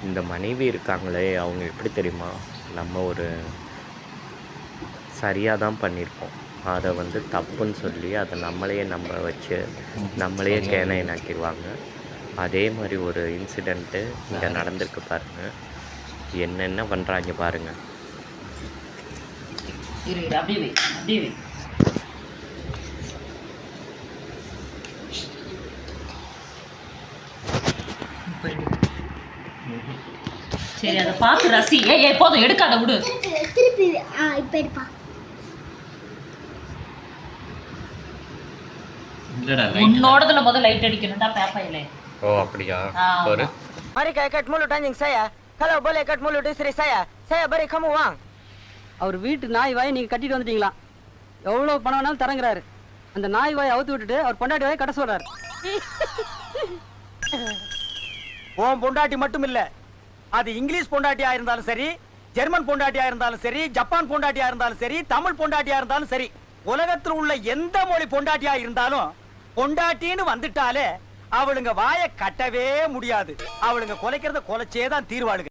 இந்த மனைவி இருக்காங்களே அவங்க எப்படி தெரியுமா, நம்ம ஒரு சரியாக தான் பண்ணியிருப்போம், அதை வந்து தப்புன்னு சொல்லி அதை நம்மளையே நம்ப வச்சு நம்மளையே கேனையனாக்கிடுவாங்க. அதே மாதிரி ஒரு இன்சிடெண்ட்டு இங்கே நடந்திருக்கு பாருங்கள். என்னென்ன பண்ணுறாங்க பாருங்கள். சரி, அதை பார்த்து ரசி. போதும், எடுக்காத, விடு. திருப்பி இப்ப எடுப்பா. உன்னோடதுல முதல்ல லைட் அடிக்கணும்டா பேப்பையில. ஓ அப்படியா? ஒரு mari ka ikat mulut anjing saya. Kalau boleh ikat mulut istri saya beri kamu uang. அவர் வீட்டு நாய் வாயை நீங்க கட்டிட்டு வந்துட்டீங்களா? எவ்வளவு பணம் வேணாலும் தரங்குறாரு. அந்த நாய் வாயை அவுத்து விட்டுட்டு அவர் பொண்டாட்டி வாயை கட்ட சொல்றாரு. ஓம் பொண்டாட்டி மட்டும் இல்ல, அது இங்கிலீஷ் பொண்டாட்டியா இருந்தாலும் சரி, ஜெர்மன் பொண்டாட்டியா இருந்தாலும் சரி, ஜப்பான் பொண்டாட்டியா இருந்தாலும் சரி, தமிழ் பொண்டாட்டியா இருந்தாலும் சரி, உலகத்தில் உள்ள எந்த மொழி பொண்டாட்டியா இருந்தாலும் பொண்டாட்டின்னு வந்துட்டாலே அவளுங்க வாயை கட்டவே முடியாது. அவளுங்க கொலைக்கிறத கொலைச்சே தான் தீர்வாளுங்க.